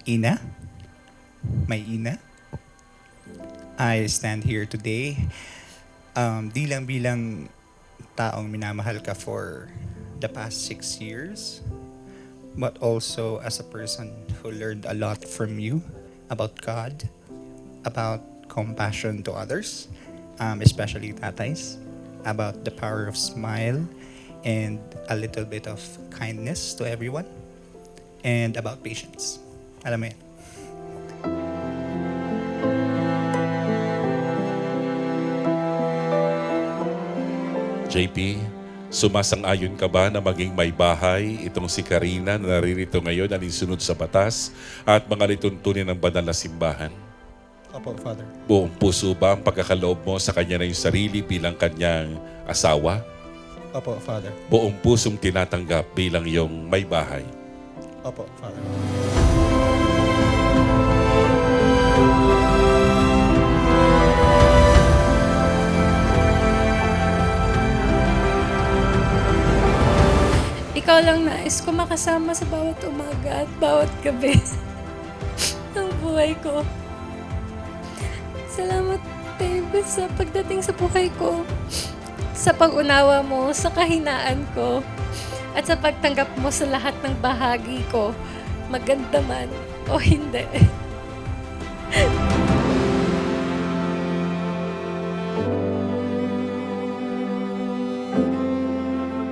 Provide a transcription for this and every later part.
Ina, my Ina, I stand here today di lang bilang taong minamahal ka for the past 6 years, but also as a person who learned a lot from you about God, about compassion to others, especially tatays, about the power of smile and a little bit of kindness to everyone, and about patience. Alam mo yan. JP, sumasang-ayon ka ba na maging may bahay itong si Karina na naririto ngayon na nisunod sa batas at mga lituntunin ng banal na simbahan? Opo, Father. Buong puso ba ang pagkakaloob mo sa kanya na yung sarili bilang kanyang asawa? Opo, Father. Buong pusong tinatanggap bilang yung may bahay? Opo, Father. Ikaw lang nais ko makasama sa bawat umaga at bawat gabi ng buhay ko. Salamat, babe, sa pagdating sa buhay ko, sa pag-unawa mo, sa kahinaan ko, at sa pagtanggap mo sa lahat ng bahagi ko, maganda man o hindi.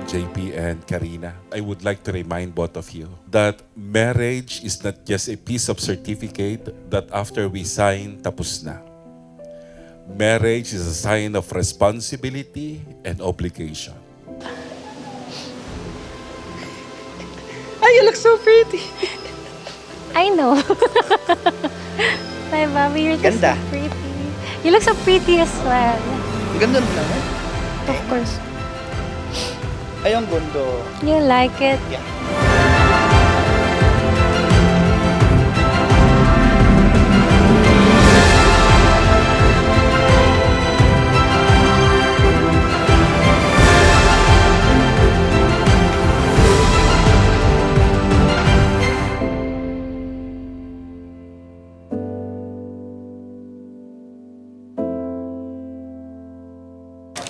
JP and Karina, I would like to remind both of you that marriage is not just a piece of certificate that after we sign, tapos na. Marriage is a sign of responsibility and obligation. Ay, you look so pretty. I know. My Bobby, you're just Ganda. so pretty. You look so pretty as well. Ang ganda naman. Of course. Ay, ang gundo. You like it? Yeah.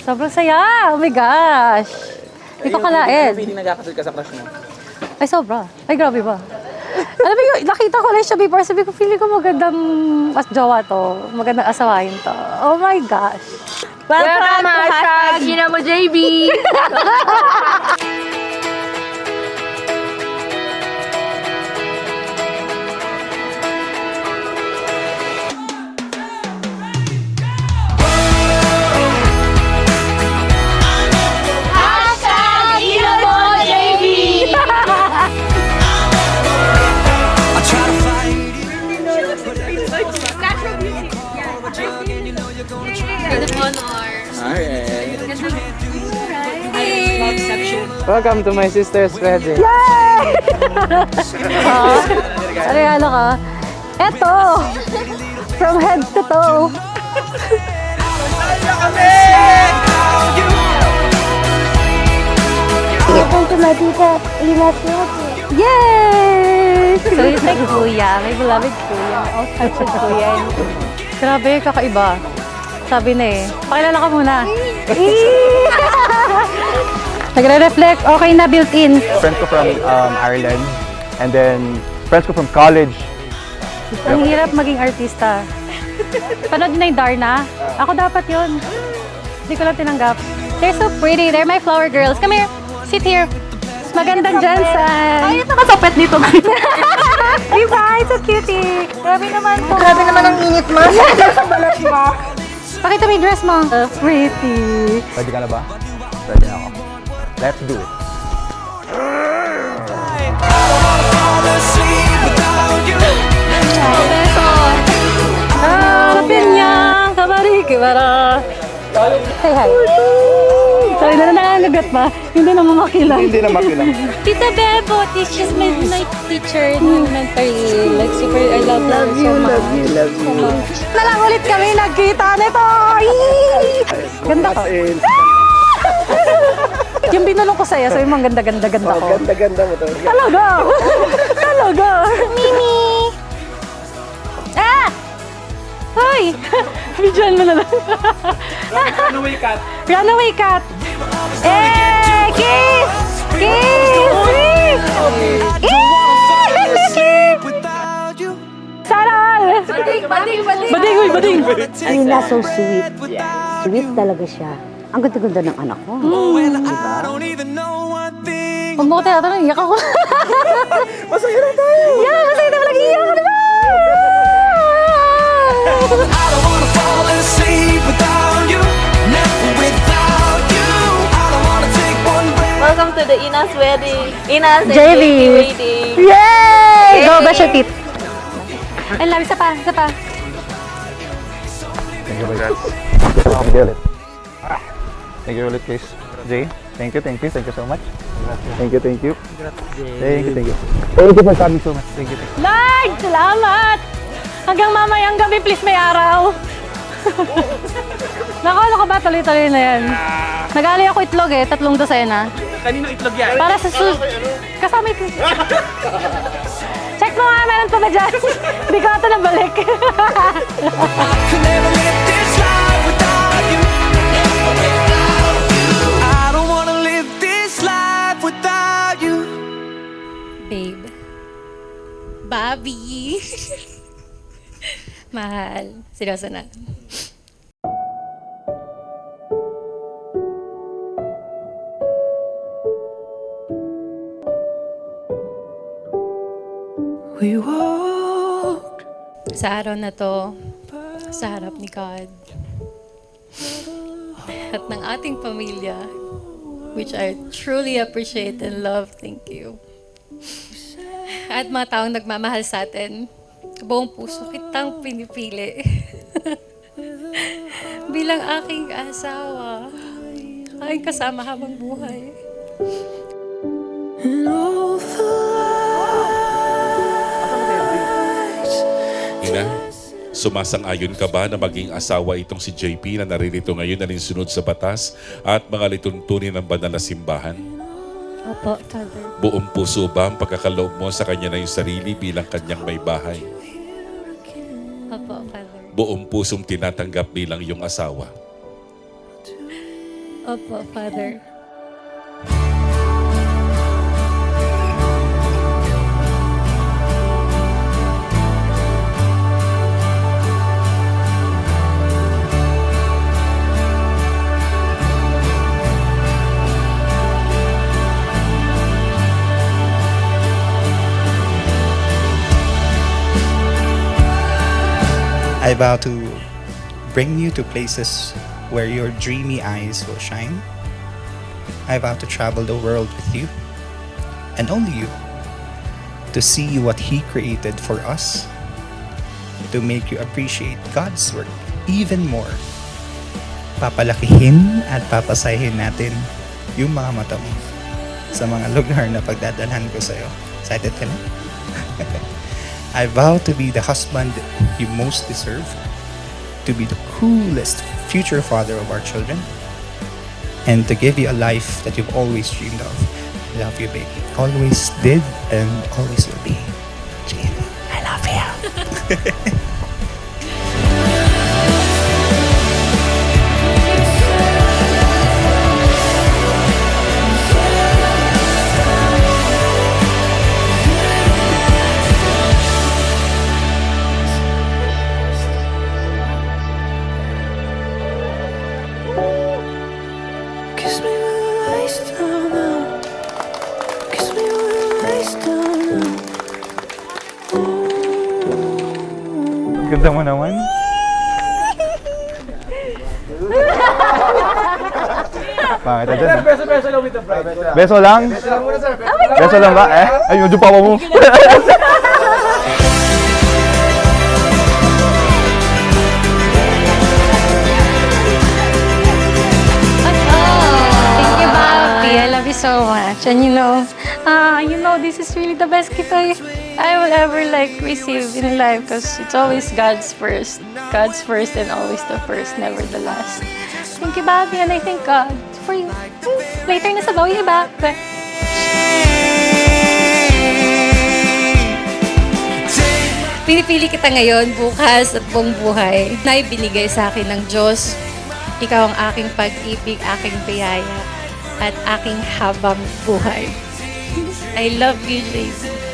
Sobrang saya! Oh my gosh! Hindi ko kalain. Feeling nagkakasunod ka sa crush mo. Ay, sobra. Ay, grabe ba? Alam mo yun, nakita ko lang siya before. Sabi ko, feeling ko magandang jowa to. Magandang asawahin to. Oh my gosh! Welcome to hashtag Ina mo, JB! Welcome to my sister's wedding. Regalo ka? Eto! From head to toe. Welcome to my tita, Lina's Beauty. Yay! So it's like kuya. May beloved kuya. May outfit kuya. Grabe, kakaiba. Sabi na eh. Pakilala ka muna. Nagre-reflect. Okay na, built-in. Friends ko from Ireland, and then friends ko from college. Ang hirap maging artista. Panood na yung Darna. Ako dapat yun. Hindi ko lang tinanggap. They're so pretty. They're my flower girls. Come here. Sit here. Magandang Jansan. Ay, ito kasapet dito. Diba? It's so cutie. Grabe naman po. Grabe naman ang init mo. Sa balat mo. Pakita mo yung dress mo. So pretty. Ready ka na ba? Ready na ako. Let's do it. Pinyang kabariki para. Say hi. Sorry na nangangagat pa. Hindi na mamakilang. Hindi na makilang. Tita Bebo, she's my teacher in elementary. Like, super, I love her so much. Love you. Na lang ulit kami nagkita nito. Ganda ka. Congrats, Yung binulong ko sa'yo, so yung mga ganda-ganda-ganda ko. Ganda-ganda mo to. Talaga! Talaga! Mimi! Ah! Hoy! Bidyan mo na lang. Runaway cat. Runaway cat! Eh! Kiss! Kiss! Sarah! Bading, bading, bading. Bading, uy, bading! Ina, so sweet. Sweet talaga siya. Ang ganda-ganda ng anak ko. Diba? Huwag mo ko tinatanong, iyak ako. Masaya na tayo. Yeah, masaya na walang iyak ka naman! I don't wanna fall asleep without you, never without you. I don't wanna take one breath. Welcome to the Ina's wedding. Ina's and JV. JV wedding. Yay! Go, brush your teeth. I love you. Isa pa, isa pa. Thank you, guys. Thank you ulit. Thank you ulit, guys. Jay, thank you so much. Thank you. Thank you. Thank you for coming so much. Thank you. Lord, salamat! Hanggang mamayang gabi, please, may araw. Naku, ano ka ba? Tuloy-tuloy na yan. Nag-alay ako itlog eh, 3 dosena. Kanino itlog yan? Para sa kasama ito. Check mo nga, meron pa ba dyan? Hindi ko ito nabalik. Could never live this life without you, never without you. I don't wanna live this life without you. Babe. Bobby. Mahal. Seryoso na. We walked. Sa araw na to, sa harap ni God at ng ating pamilya, which I truly appreciate and love, thank you. At mga taong nagmamahal sa atin, buong puso kitang pinipili bilang aking asawa, aking kasama habang buhay. And all the lights. Ina, sumasang-ayon ka ba na maging asawa itong si JP na naririto ngayon na linsunod sa batas at mga lituntunin ng banal na simbahan? Opo, Father. Buong puso ba ang pagkakaloob mo sa kanya na yung sarili bilang kanyang may bahay? Opo, Father. Buong pusong tinatanggap bilang iyong asawa? Opo, Father. I vow to bring you to places where your dreamy eyes will shine. I vow to travel the world with you, and only you, to see what He created for us, to make you appreciate God's work even more. Papalakihin at papasahin natin yung mga mata mo sa mga lugar na pagdadalhan ko sa'yo. Excited ka na? I vow to be the husband you most deserve, to be the coolest future father of our children, and to give you a life that you've always dreamed of. I love you, baby. Always did and always will be. Jean, I love you. Kiss me with the lights down now. Kiss me with the lights down now. Ganda mo naman. Bakit na dyan? Beso lang with the bride. Beso lang? Beso lang ba? Ay, yung pawa mo. Thank you, Bobby. I love you so much. And you know, this is really the best gift I will ever receive in life because it's always God's first. God's first and always the first, never the last. Thank you, Bobby, and I thank God for you. Later na sabaw yung iba. Pinipili kita ngayon, bukas at buong buhay na ibinigay sa akin ng Diyos. Ikaw ang aking pag-ibig, aking biyaya, at aking habang buhay. I love you, JC.